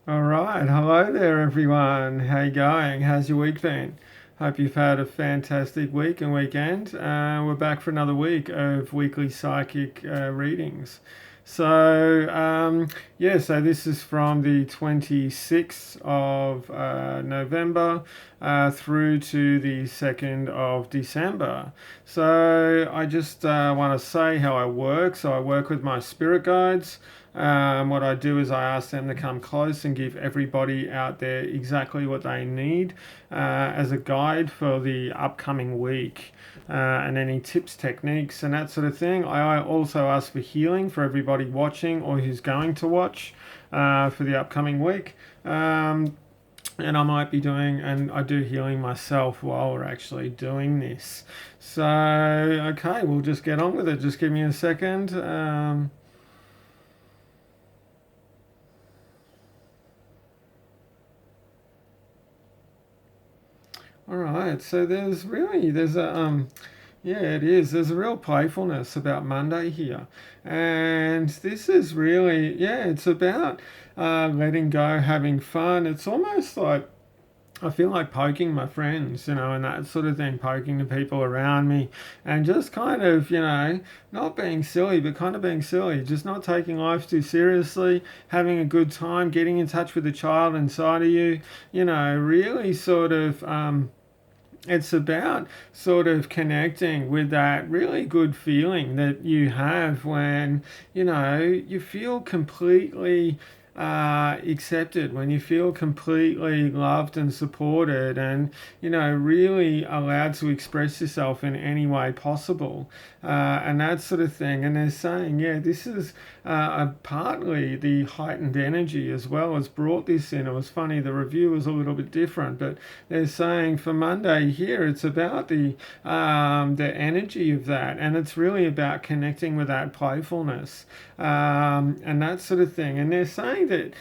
All right, hello there, everyone. How you going? How's your week been? Hope you've had a fantastic week and weekend. We're back for another week of weekly psychic readings. So this is from the 26th of November through to the 2nd of December. So I just want to say how I work. So I work with my spirit guides. What I do is I ask them to come close and give everybody out there exactly what they need as a guide for the upcoming week and any tips, techniques, and that sort of thing. I also ask for healing for everybody watching or who's going to watch for the upcoming week. And I might be doing, and I do healing myself while we're actually doing this. So, okay, we'll just get on with it. Just give me a second. All right, so there's a yeah, it is. There's a real playfulness about Monday here, and this is really it's about letting go, having fun. It's almost like I feel like poking my friends, and that sort of thing, poking the people around me, and just kind of, not being silly, but kind of being silly, just not taking life too seriously, having a good time, getting in touch with the child inside of you, really sort of. It's about sort of connecting with that really good feeling that you have when you feel completely accepted, when you feel completely loved and supported, and really allowed to express yourself in any way possible, and that sort of thing. And they're saying, yeah, this is partly the heightened energy as well as brought this in. It was funny, the review was a little bit different, but they're saying for Monday here, it's about the energy of that, and it's really about connecting with that playfulness and that sort of thing. And they're saying that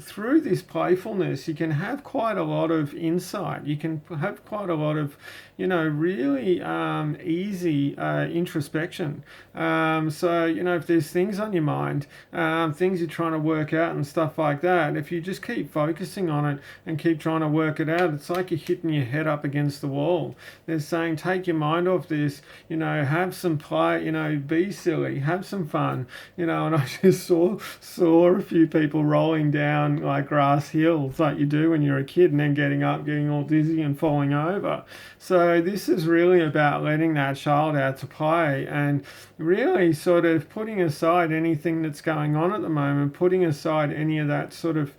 through this playfulness, you can have quite a lot of insight. You can have quite a lot of really easy introspection. So if there's things on your mind, things you're trying to work out and stuff like that, if you just keep focusing on it and keep trying to work it out, it's like you're hitting your head up against the wall. They're saying take your mind off this, have some play, be silly, have some fun, and I just saw a few people rolling down like grass hills like you do when you're a kid and then getting up, getting all dizzy and falling over. So this is really about letting that child out to play and really sort of putting aside anything that's going on at the moment, putting aside any of that sort of,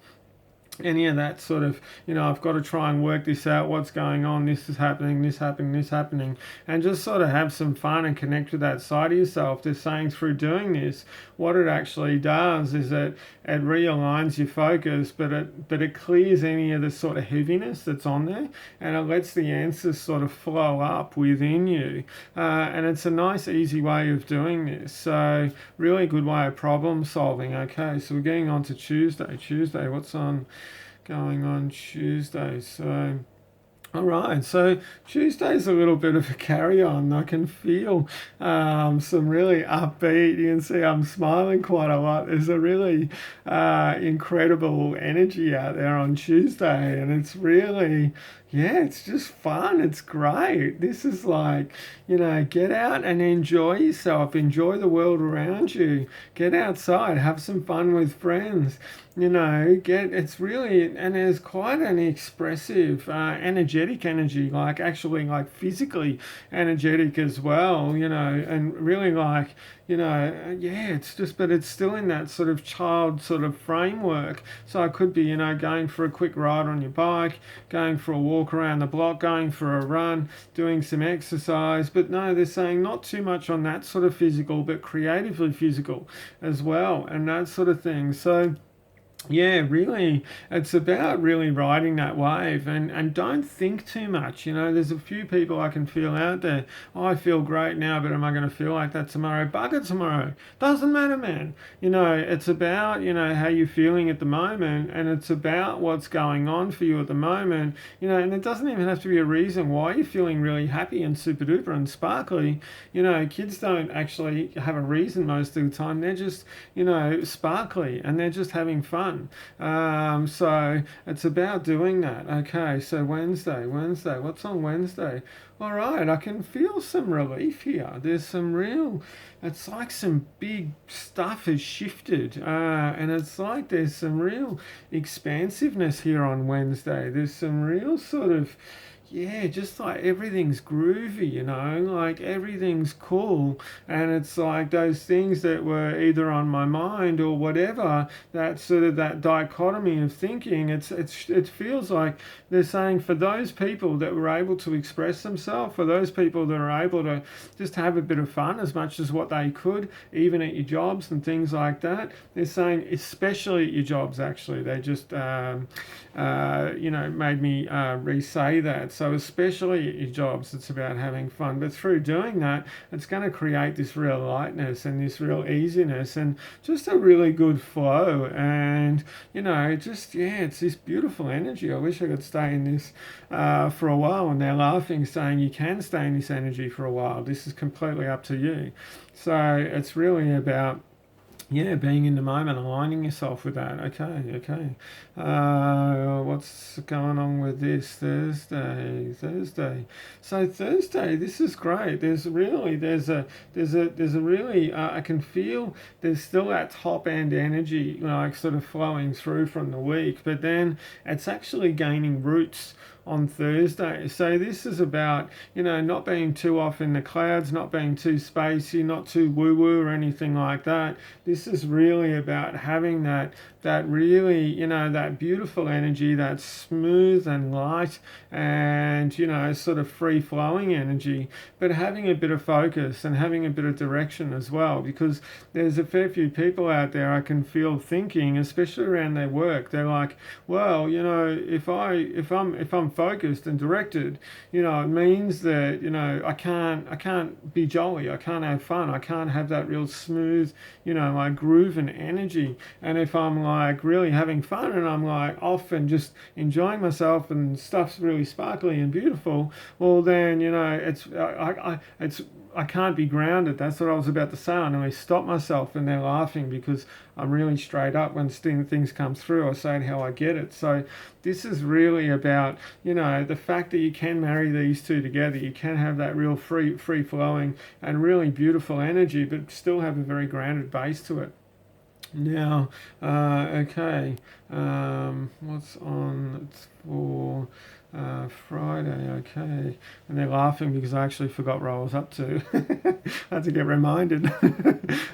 I've got to try and work this out, what's going on, this is happening, this happening, this happening, and just sort of have some fun and connect with that side of yourself. They're saying through doing this, what it actually does is that it realigns your focus, but it clears any of the sort of heaviness that's on there, and it lets the answers sort of flow up within you. And it's a nice, easy way of doing this. So, really good way of problem solving. Okay, so we're getting on to Tuesday. Tuesday, what's going on Tuesday? So, all right, so Tuesday's a little bit of a carry on. I can feel some really upbeat. You can see I'm smiling quite a lot. There's a really incredible energy out there on Tuesday, and it's really, yeah, it's just fun. It's great. This is like, get out and enjoy yourself, enjoy the world around you, get outside, have some fun with friends. It's really, and there's quite an expressive, energetic energy, like actually like physically energetic as well, and really like, yeah, it's just, but it's still in that sort of child sort of framework. So it could be, going for a quick ride on your bike, going for a walk around the block, going for a run, doing some exercise. But no, they're saying not too much on that sort of physical, but creatively physical as well, and that sort of thing. So, yeah, really, it's about really riding that wave and don't think too much. There's a few people I can feel out there. Oh, I feel great now, but am I going to feel like that tomorrow? Bugger tomorrow. Doesn't matter, man. It's about, how you're feeling at the moment, and it's about what's going on for you at the moment. And it doesn't even have to be a reason why you're feeling really happy and super duper and sparkly. Kids don't actually have a reason most of the time. They're just, sparkly, and they're just having fun. fun. So it's about doing that. Okay, so Wednesday, what's on Wednesday? All right, I can feel some relief here. There's some real, it's like some big stuff has shifted, and it's like there's some real expansiveness here on Wednesday. There's some real sort of, yeah, just like everything's groovy, like everything's cool, and it's like those things that were either on my mind or whatever, that sort of that dichotomy of thinking, it feels like they're saying for those people that were able to express themselves, for those people that are able to just have a bit of fun as much as what they could, even at your jobs and things like that, they're saying especially at your jobs, actually, they just made me re-say that. So especially at your jobs, it's about having fun. But through doing that, it's going to create this real lightness and this real easiness and just a really good flow. And, it's this beautiful energy. I wish I could stay in this for a while. And they're laughing, saying you can stay in this energy for a while. This is completely up to you. So it's really about being in the moment, aligning yourself with that. Okay. What's going on with this Thursday? So Thursday, this is great. There's a really, I can feel there's still that top end energy, like sort of flowing through from the week, but then it's actually gaining roots on Thursday. So this is about, not being too off in the clouds, not being too spacey, not too woo-woo or anything like that. This is really about having that really, that beautiful energy, that smooth and light and, sort of free-flowing energy, but having a bit of focus and having a bit of direction as well, because there's a fair few people out there I can feel thinking, especially around their work. They're like, well, if I'm focused and directed, it means that, I can't be jolly, I can't have fun, I can't have that real smooth, like groove and energy. And if I'm like really having fun and I'm like off and just enjoying myself and stuff's really sparkly and beautiful, well then, I can't be grounded. That's what I was about to say. I nearly stopped myself and they're laughing because I'm really straight up when things come through. I say it how I get it. So this is really about, the fact that you can marry these two together. You can have that real free flowing and really beautiful energy, but still have a very grounded base to it. Now, okay, what's on? It's for Friday, okay. And they're laughing because I actually forgot what I was up to. I had to get reminded.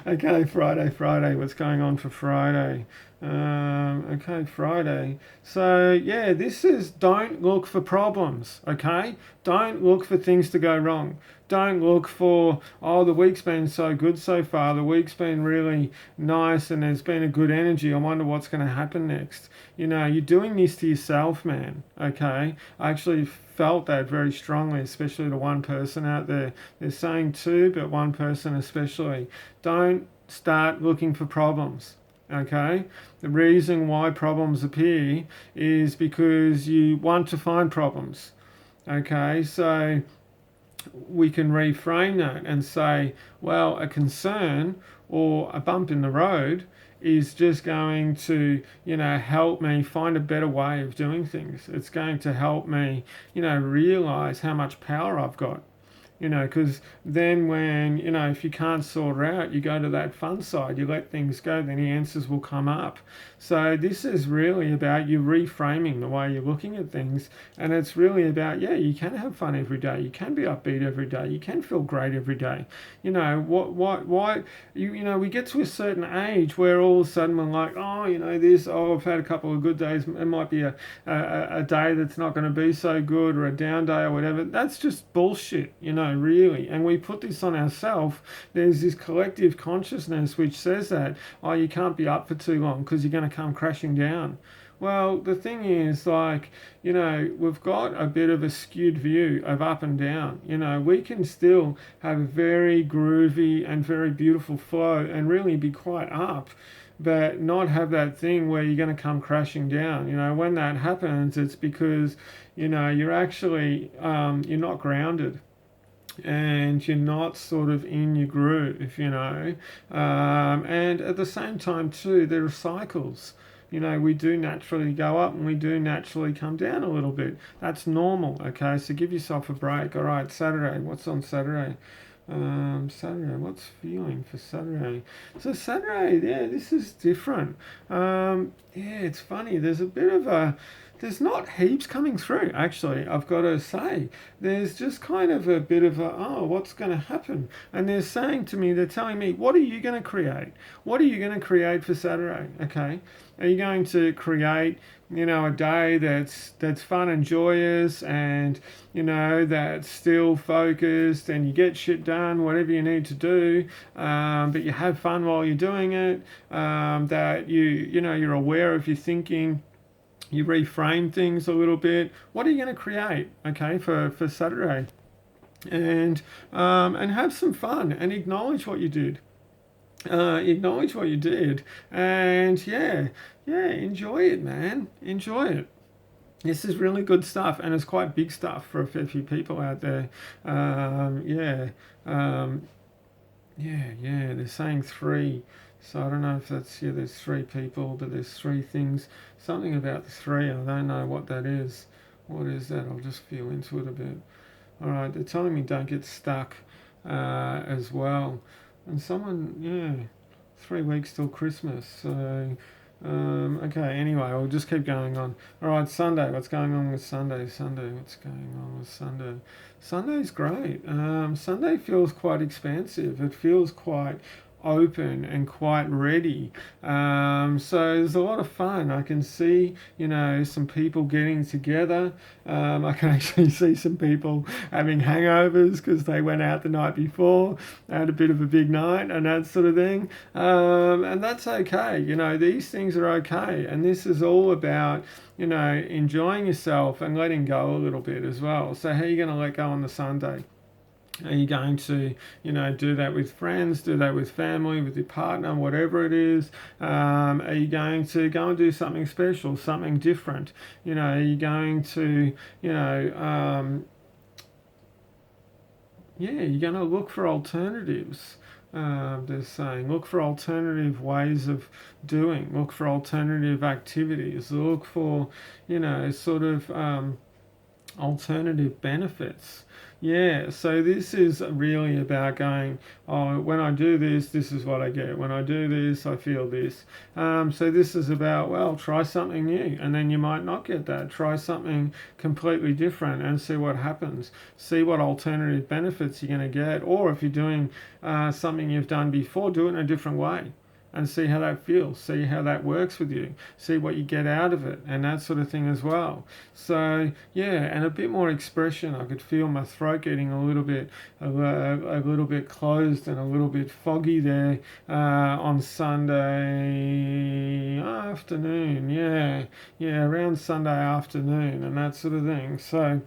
Okay, Friday, what's going on for Friday? Okay, Friday. So, yeah, this is don't look for problems, okay? Don't look for things to go wrong. Don't look for, the week's been so good so far. The week's been really nice and there's been a good energy. I wonder what's going to happen next. You're doing this to yourself, man, okay? I actually felt that very strongly, especially to one person out there. They're saying two, but one person especially. Don't start looking for problems. Okay, the reason why problems appear is because you want to find problems. Okay, so we can reframe that and say, well, a concern or a bump in the road is just going to, help me find a better way of doing things. It's going to help me, realize how much power I've got. Because then when, if you can't sort it out, you go to that fun side, you let things go, then the answers will come up. So this is really about you reframing the way you're looking at things. And it's really about, you can have fun every day. You can be upbeat every day. You can feel great every day. Why, we get to a certain age where all of a sudden we're like, I've had a couple of good days. It might be a day that's not going to be so good or a down day or whatever. That's just bullshit, really. And we put this on ourselves. There's this collective consciousness which says that, you can't be up for too long because you're going to come crashing down. Well, the thing is, we've got a bit of a skewed view of up and down. We can still have a very groovy and very beautiful flow and really be quite up, but not have that thing where you're going to come crashing down. When that happens, it's because, you're actually, you're not grounded. And you're not sort of in your groove, and at the same time too, there are cycles. we do naturally go up and we do naturally come down a little bit. That's normal, okay? So give yourself a break. All right, Saturday. What's on Saturday? Saturday, what's feeling for Saturday? So Saturday, yeah, this is different. Yeah, it's funny. There's not heaps coming through, actually, I've got to say. There's just kind of a bit of what's going to happen? And they're telling me, what are you going to create? What are you going to create for Saturday? Okay. Are you going to create, a day that's fun and joyous and, that's still focused and you get shit done, whatever you need to do, but you have fun while you're doing it, that you're aware of your thinking, you reframe things a little bit. What are you going to create, okay, for Saturday? And have some fun and acknowledge what you did. And enjoy it, man. Enjoy it. This is really good stuff, and it's quite big stuff for a fair few people out there. They're saying 3. So I don't know if there's 3 people, but there's 3 things. Something about the 3, I don't know what that is. What is that? I'll just feel into it a bit. All right, they're telling me don't get stuck as well. And 3 weeks till Christmas. So, okay, anyway, I'll just keep going on. All right, Sunday. What's going on with Sunday? What's going on with Sunday? Sunday's great. Sunday feels quite expansive. It feels quite open and quite ready. So there's a lot of fun. I can see, some people getting together. I can actually see some people having hangovers because they went out the night before, had a bit of a big night and that sort of thing. And that's okay. These things are okay. And this is all about, enjoying yourself and letting go a little bit as well. So how are you going to let go on the Sunday? Are you going to, do that with friends, do that with family, with your partner, whatever it is? Are you going to go and do something special, something different? Are you going to, you're going to look for alternatives. They're saying, look for alternative ways of doing, look for alternative activities, look for, alternative benefits. Yeah, so this is really about going, when I do this, this is what I get. When I do this, I feel this. So this is about, try something new, and then you might not get that. Try something completely different and see what happens. See what alternative benefits you're going to get. Or if you're doing something you've done before, do it in a different way. And see how that feels, see how that works with you, see what you get out of it, and that sort of thing as well. So and a bit more expression. I could feel my throat getting a little bit closed and a little bit foggy there on Sunday afternoon. Around Sunday afternoon and that sort of thing. So.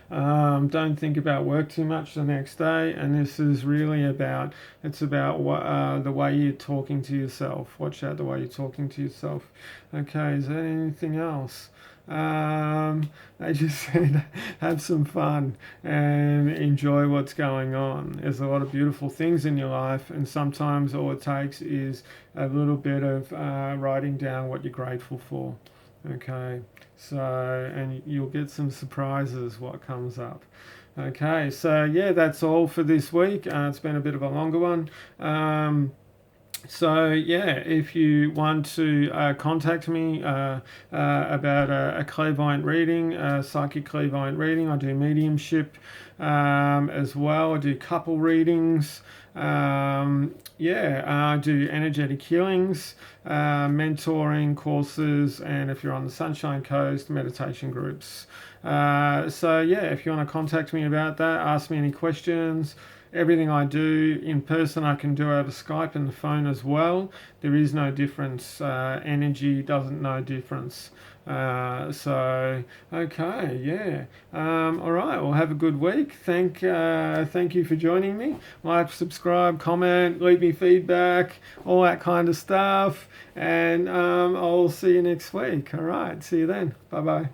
Don't think about work too much the next day, and this is really about the way you're talking to yourself. Watch out the way you're talking to yourself. Okay, is there anything else? They just said have some fun and enjoy what's going on. There's a lot of beautiful things in your life, and sometimes all it takes is a little bit of writing down what you're grateful for. Okay, so, and you'll get some surprises what comes up. Okay, so that's all for this week. It's been a bit of a longer one. If you want to contact me about a clairvoyant reading, psychic clairvoyant reading, I do mediumship as well. I do couple readings. I do energetic healings, mentoring courses, and if you're on the Sunshine Coast, meditation groups. If you want to contact me about that, ask me any questions. Everything I do in person, I can do over Skype and the phone as well. There is no difference. Energy doesn't know difference. All right. Well, have a good week. Thank you for joining me. Like, subscribe, comment, leave me feedback, all that kind of stuff. And I'll see you next week. All right. See you then. Bye-bye.